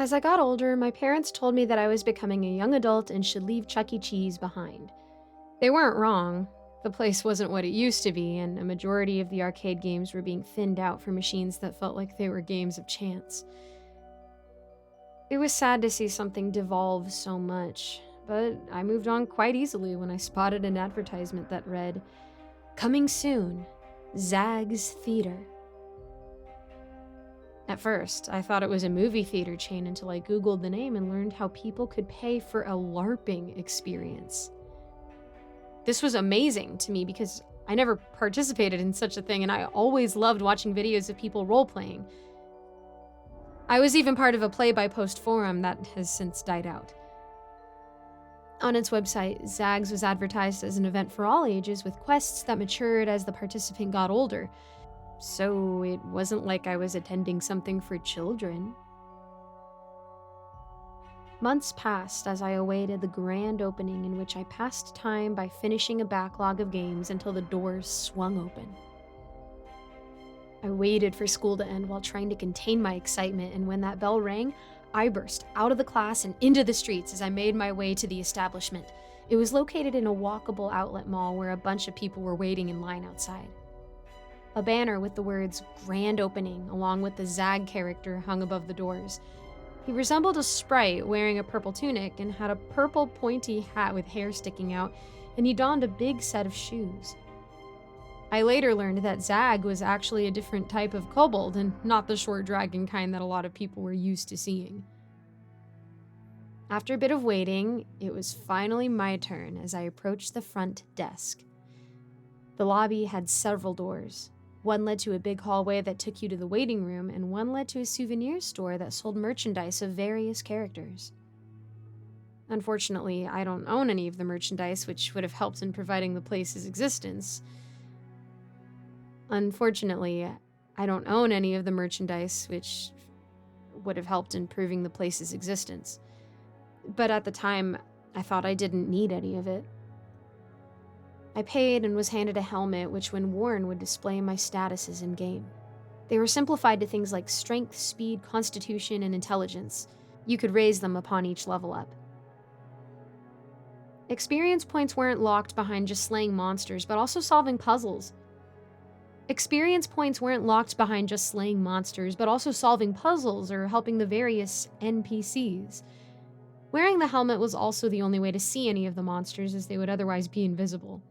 As I got older, my parents told me that I was becoming a young adult and should leave Chuck E. Cheese behind. They weren't wrong. The place wasn't what it used to be, and a majority of the arcade games were being thinned out for machines that felt like they were games of chance. It was sad to see something devolve so much, but I moved on quite easily when I spotted an advertisement that read, "Coming soon, Zags Theater." At first, I thought it was a movie theater chain until I Googled the name and learned how people could pay for a LARPing experience. This was amazing to me because I never participated in such a thing, and I always loved watching videos of people role-playing. I was even part of a play-by-post forum that has since died out. On its website, Zags was advertised as an event for all ages with quests that matured as the participant got older. So it wasn't like I was attending something for children. Months passed as I awaited the grand opening, in which I passed time by finishing a backlog of games until the doors swung open. I waited for school to end while trying to contain my excitement, and when that bell rang, I burst out of the class and into the streets as I made my way to the establishment. It was located in a walkable outlet mall where a bunch of people were waiting in line outside. A banner with the words "Grand Opening" along with the Zag character hung above the doors. He resembled a sprite wearing a purple tunic and had a purple pointy hat with hair sticking out, and he donned a big set of shoes. I later learned that Zag was actually a different type of kobold and not the short dragon kind that a lot of people were used to seeing. After a bit of waiting, it was finally my turn as I approached the front desk. The lobby had several doors. One led to a big hallway that took you to the waiting room, and one led to a souvenir store that sold merchandise of various characters. Unfortunately, I don't own any of the merchandise, which would have helped in providing the place's existence. But at the time, I thought I didn't need any of it. I paid and was handed a helmet, which when worn would display my statuses in-game. They were simplified to things like strength, speed, constitution, and intelligence. You could raise them upon each level up. Experience points weren't locked behind just slaying monsters, but also solving puzzles. Or helping the various NPCs. Wearing the helmet was also the only way to see any of the monsters, as they would otherwise be invisible.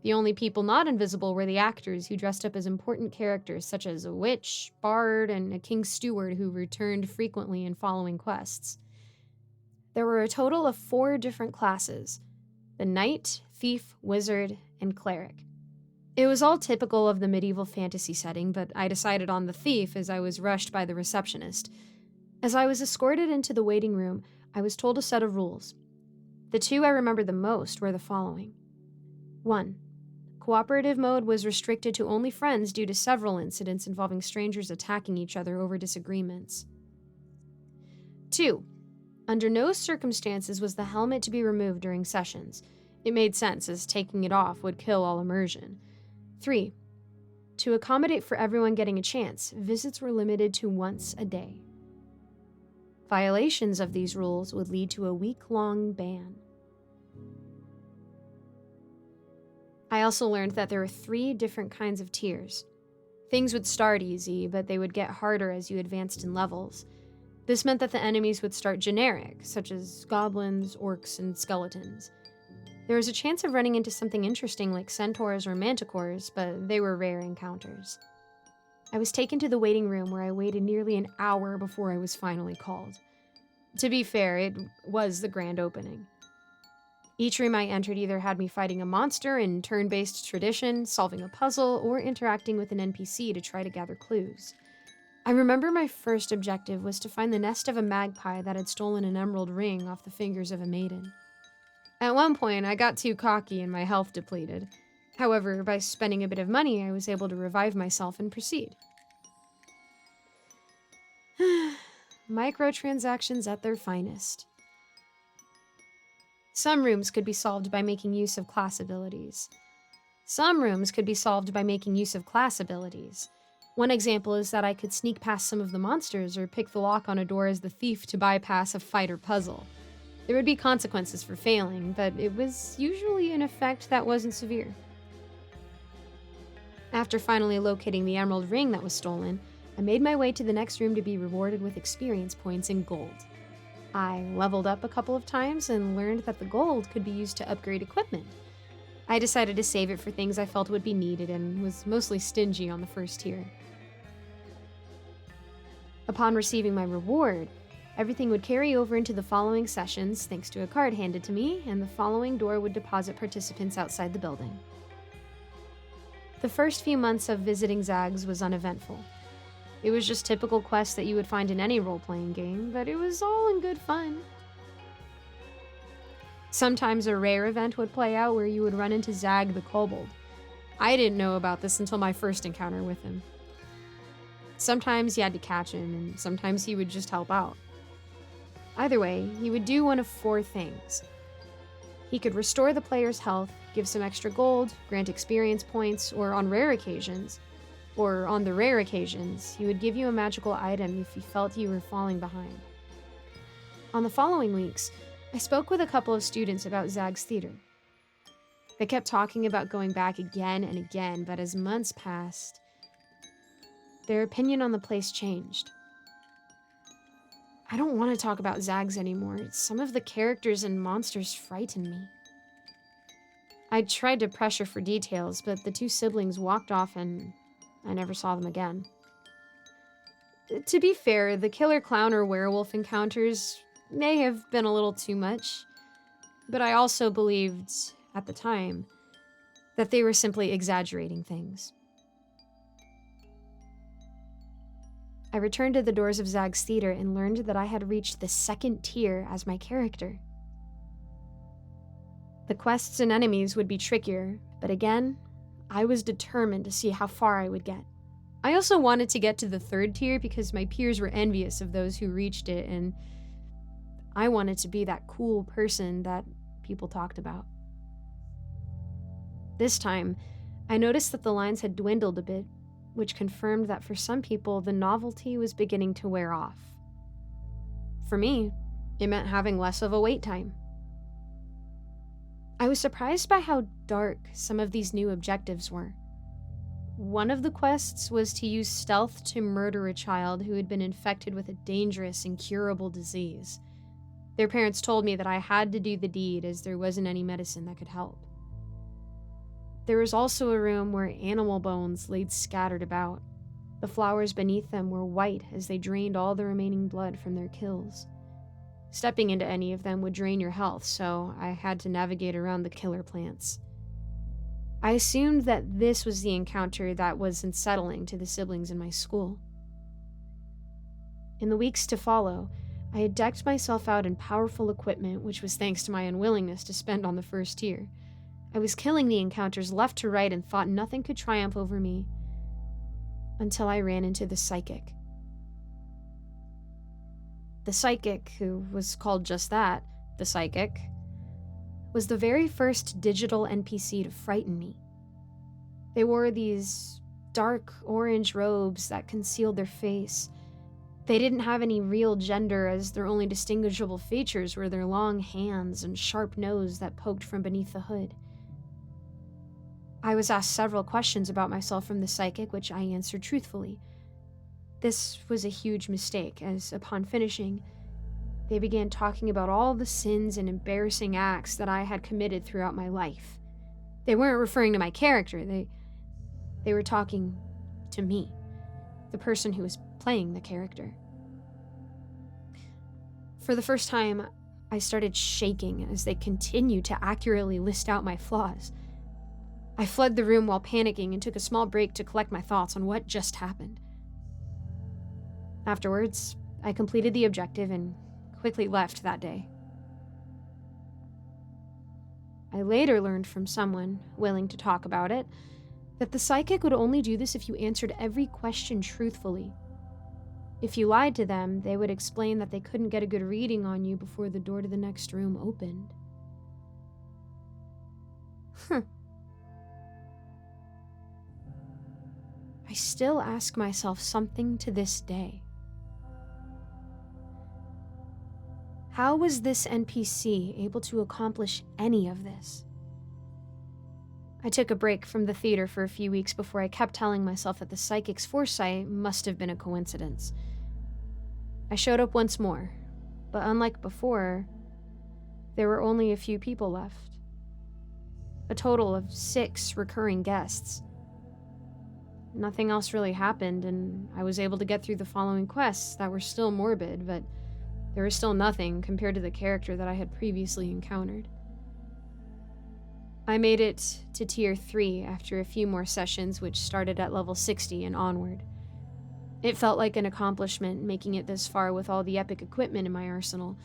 The only people not invisible were the actors, who dressed up as important characters such as a witch, bard, and a king's steward who returned frequently in following quests. There were a total of 4 different classes: the knight, thief, wizard, and cleric. It was all typical of the medieval fantasy setting, but I decided on the thief as I was rushed by the receptionist. As I was escorted into the waiting room, I was told a set of rules. The 2 I remember the most were the following. 1. Cooperative mode was restricted to only friends due to several incidents involving strangers attacking each other over disagreements. 2. Under no circumstances was the helmet to be removed during sessions. It made sense, as taking it off would kill all immersion. 3. To accommodate for everyone getting a chance, visits were limited to once a day. Violations of these rules would lead to a week-long ban. I also learned that there were 3 different kinds of tiers. Things would start easy, but they would get harder as you advanced in levels. This meant that the enemies would start generic, such as goblins, orcs, and skeletons. There was a chance of running into something interesting like centaurs or manticores, but they were rare encounters. I was taken to the waiting room where I waited nearly an hour before I was finally called. To be fair, it was the grand opening. Each room I entered either had me fighting a monster in turn-based tradition, solving a puzzle, or interacting with an NPC to try to gather clues. I remember my first objective was to find the nest of a magpie that had stolen an emerald ring off the fingers of a maiden. At one point, I got too cocky and my health depleted. However, by spending a bit of money, I was able to revive myself and proceed. Microtransactions at their finest. Some rooms could be solved by making use of class abilities. One example is that I could sneak past some of the monsters or pick the lock on a door as the thief to bypass a fight or puzzle. There would be consequences for failing, but it was usually an effect that wasn't severe. After finally locating the emerald ring that was stolen, I made my way to the next room to be rewarded with experience points and gold. I leveled up a couple of times and learned that the gold could be used to upgrade equipment. I decided to save it for things I felt would be needed and was mostly stingy on the first tier. Upon receiving my reward, everything would carry over into the following sessions thanks to a card handed to me, and the following door would deposit participants outside the building. The first few months of visiting Zags was uneventful. It was just typical quests that you would find in any role-playing game, but it was all in good fun. Sometimes a rare event would play out where you would run into Zag the Kobold. I didn't know about this until my first encounter with him. Sometimes you had to catch him, and sometimes he would just help out. Either way, he would do one of 4 things. He could restore the player's health, give some extra gold, grant experience points, or on the rare occasions, he would give you a magical item if he felt you were falling behind. On the following weeks, I spoke with a couple of students about Zags Theater. They kept talking about going back again and again, but as months passed, their opinion on the place changed. I don't want to talk about Zags anymore. Some of the characters and monsters frighten me. I tried to pressure for details, but the 2 siblings walked off and I never saw them again. To be fair, the killer clown or werewolf encounters may have been a little too much, but I also believed, at the time, that they were simply exaggerating things. I returned to the doors of Zags Theater and learned that I had reached the 2nd tier as my character. The quests and enemies would be trickier, but again, I was determined to see how far I would get. I also wanted to get to the 3rd tier because my peers were envious of those who reached it, and I wanted to be that cool person that people talked about. This time, I noticed that the lines had dwindled a bit, which confirmed that for some people, the novelty was beginning to wear off. For me, it meant having less of a wait time. I was surprised by how dark some of these new objectives were. One of the quests was to use stealth to murder a child who had been infected with a dangerous, incurable disease. Their parents told me that I had to do the deed as there wasn't any medicine that could help. There was also a room where animal bones laid scattered about. The flowers beneath them were white as they drained all the remaining blood from their kills. Stepping into any of them would drain your health, so I had to navigate around the killer plants. I assumed that this was the encounter that was unsettling to the siblings in my school. In the weeks to follow, I had decked myself out in powerful equipment, which was thanks to my unwillingness to spend on the 1st tier. I was killing the encounters left to right and thought nothing could triumph over me until I ran into the psychic. The psychic, who was called just that, the psychic, was the very first digital NPC to frighten me. They wore these dark orange robes that concealed their face. They didn't have any real gender, as their only distinguishable features were their long hands and sharp nose that poked from beneath the hood. I was asked several questions about myself from the psychic, which I answered truthfully. This was a huge mistake, as upon finishing, they began talking about all the sins and embarrassing acts that I had committed throughout my life. They weren't referring to my character, they were talking to me, the person who was playing the character. For the first time, I started shaking as they continued to accurately list out my flaws. I fled the room while panicking and took a small break to collect my thoughts on what just happened. Afterwards, I completed the objective and quickly left that day. I later learned from someone, willing to talk about it, that the psychic would only do this if you answered every question truthfully. If you lied to them, they would explain that they couldn't get a good reading on you before the door to the next room opened. I still ask myself something to this day. How was this NPC able to accomplish any of this? I took a break from the theater for a few weeks before I kept telling myself that the psychic's foresight must have been a coincidence. I showed up once more, but unlike before, there were only a few people left. A total of 6 recurring guests. Nothing else really happened, and I was able to get through the following quests that were still morbid, but there was still nothing compared to the character that I had previously encountered. I made it to Tier 3 after a few more sessions, which started at level 60 and onward. It felt like an accomplishment making it this far with all the epic equipment in my arsenal.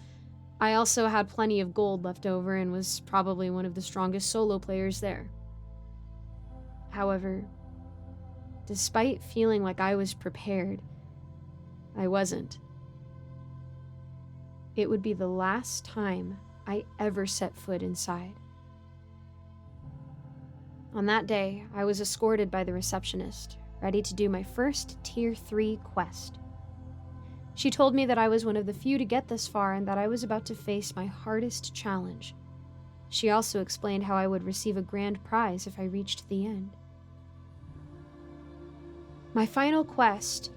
I also had plenty of gold left over and was probably one of the strongest solo players there. However, despite feeling like I was prepared, I wasn't. It would be the last time I ever set foot inside. On that day, I was escorted by the receptionist, ready to do my first Tier 3 quest. She told me that I was one of the few to get this far and that I was about to face my hardest challenge. She also explained how I would receive a grand prize if I reached the end. My final quest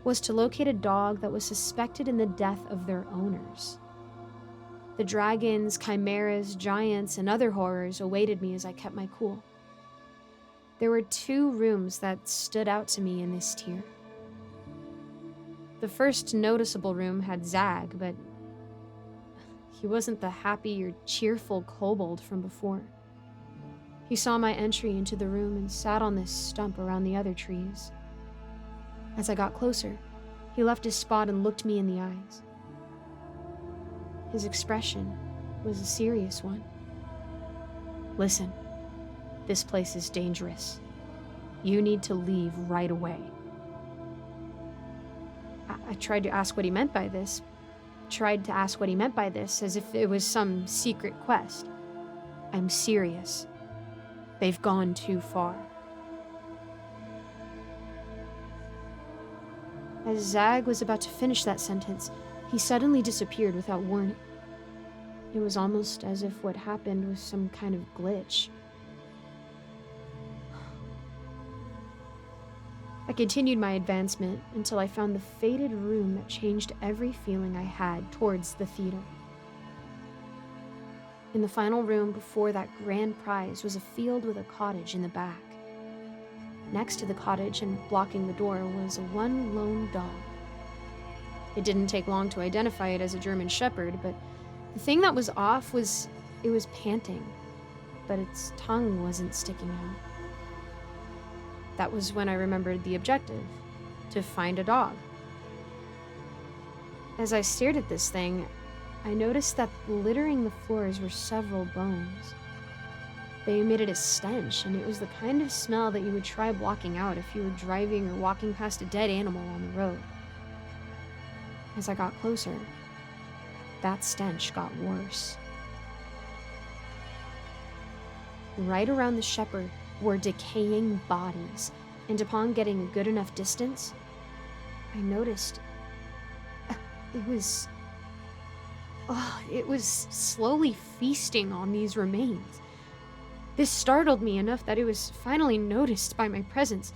was to locate a dog that was suspected in the death of their owners. The dragons, chimeras, giants, and other horrors awaited me as I kept my cool. There were 2 rooms that stood out to me in this tier. The first noticeable room had Zag, but he wasn't the happy or cheerful kobold from before. He saw my entry into the room and sat on this stump around the other trees. As I got closer, he left his spot and looked me in the eyes. His expression was a serious one. "Listen, this place is dangerous. You need to leave right away." I tried to ask what he meant by this. As if it was some secret quest. "I'm serious. They've gone too far." As Zag was about to finish that sentence, he suddenly disappeared without warning. It was almost as if what happened was some kind of glitch. I continued my advancement until I found the fated room that changed every feeling I had towards the theater. In the final room before that grand prize was a field with a cottage in the back. Next to the cottage and blocking the door was one lone dog. It didn't take long to identify it as a German Shepherd, but the thing that was off was it was panting, but its tongue wasn't sticking out. That was when I remembered the objective, to find a dog. As I stared at this thing, I noticed that littering the floors were several bones. They emitted a stench, and it was the kind of smell that you would try blocking out if you were driving or walking past a dead animal on the road. As I got closer, that stench got worse. Right around the shepherd were decaying bodies, and upon getting a good enough distance, I noticed it was slowly feasting on these remains. This startled me enough that it was finally noticed by my presence.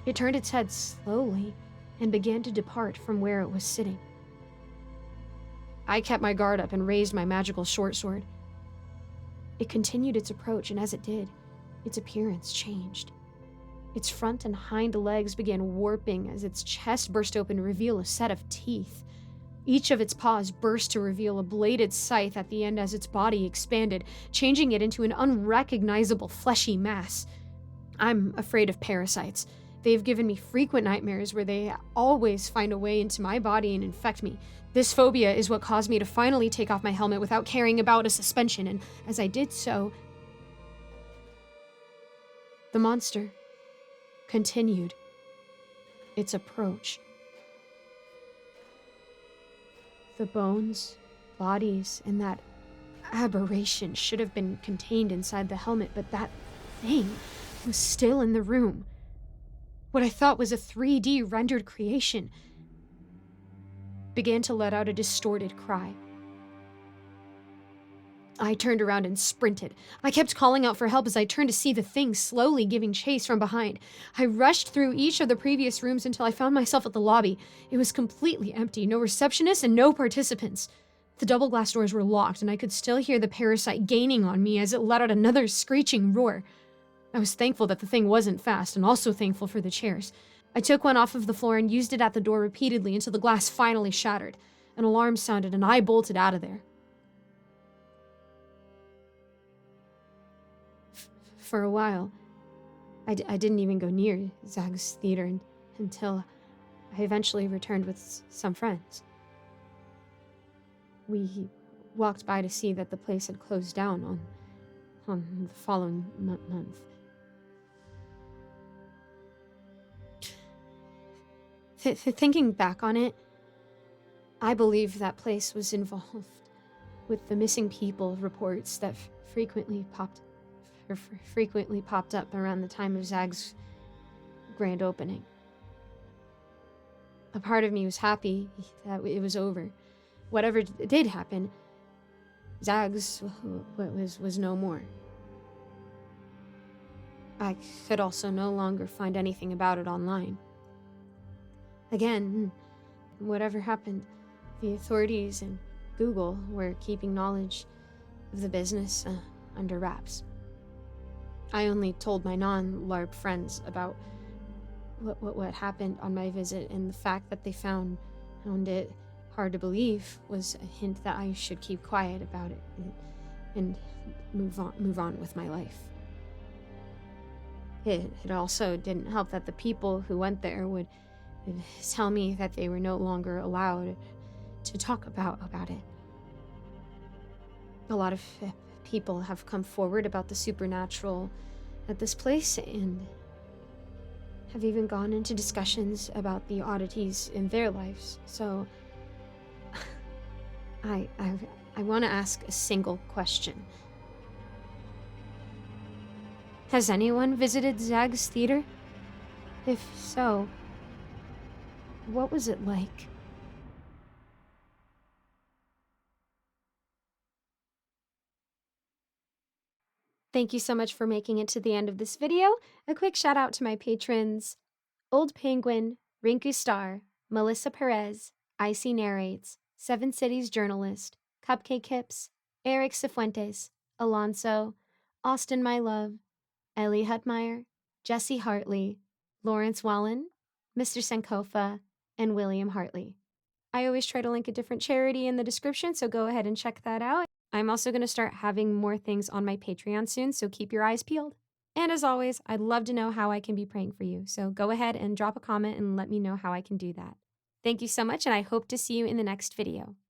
It turned its head slowly and began to depart from where it was sitting. I kept my guard up and raised my magical short sword. It continued its approach, and as it did, its appearance changed. Its front and hind legs began warping as its chest burst open to reveal a set of teeth. Each of its paws burst to reveal a bladed scythe at the end as its body expanded, changing it into an unrecognizable fleshy mass. I'm afraid of parasites. They've given me frequent nightmares where they always find a way into my body and infect me. This phobia is what caused me to finally take off my helmet without caring about a suspension, and as I did so, the monster continued its approach. The bones, bodies, and that aberration should have been contained inside the helmet, but that thing was still in the room. what I thought was a 3D rendered creation, began to let out a distorted cry. I turned around and sprinted. I kept calling out for help as I turned to see the thing slowly giving chase from behind. I rushed through each of the previous rooms until I found myself at the lobby. It was completely empty, no receptionists and no participants. The double glass doors were locked, and I could still hear the parasite gaining on me as it let out another screeching roar. I was thankful that the thing wasn't fast, and also thankful for the chairs. I took one off of the floor and used it at the door repeatedly until the glass finally shattered. An alarm sounded, and I bolted out of there. For a while, I didn't even go near Zags Theater until I eventually returned with some friends. We walked by to see that the place had closed down on the following month. Thinking back on it, I believe that place was involved with the missing people reports that frequently popped up around the time of Zags' grand opening. A part of me was happy that it was over. Whatever did happen, Zags was no more. I could also no longer find anything about it online. Again, whatever happened, the authorities and Google were keeping knowledge of the business under wraps. I only told my non-LARP friends about what happened on my visit, and the fact that they found it hard to believe was a hint that I should keep quiet about it and move on with my life. It also didn't help that the people who went there would tell me that they were no longer allowed to talk about it. A lot of people have come forward about the supernatural at this place and have even gone into discussions about the oddities in their lives. So I want to ask a single question. Has anyone visited Zags Theater? If so, what was it like? Thank you so much for making it to the end of this video. A quick shout out to my patrons, Old Penguin, Rinku Star, Melissa Perez, Icy Narrates, Seven Cities Journalist, Cupcake Hips, Eric Cifuentes, Alonso, Austin My Love, Ellie Hutmeyer, Jesse Hartley, Lawrence Wallen, Mr. Sankofa, and William Hartley. I always try to link a different charity in the description, so go ahead and check that out. I'm also going to start having more things on my Patreon soon, so keep your eyes peeled. And as always, I'd love to know how I can be praying for you, so go ahead and drop a comment and let me know how I can do that. Thank you so much, and I hope to see you in the next video.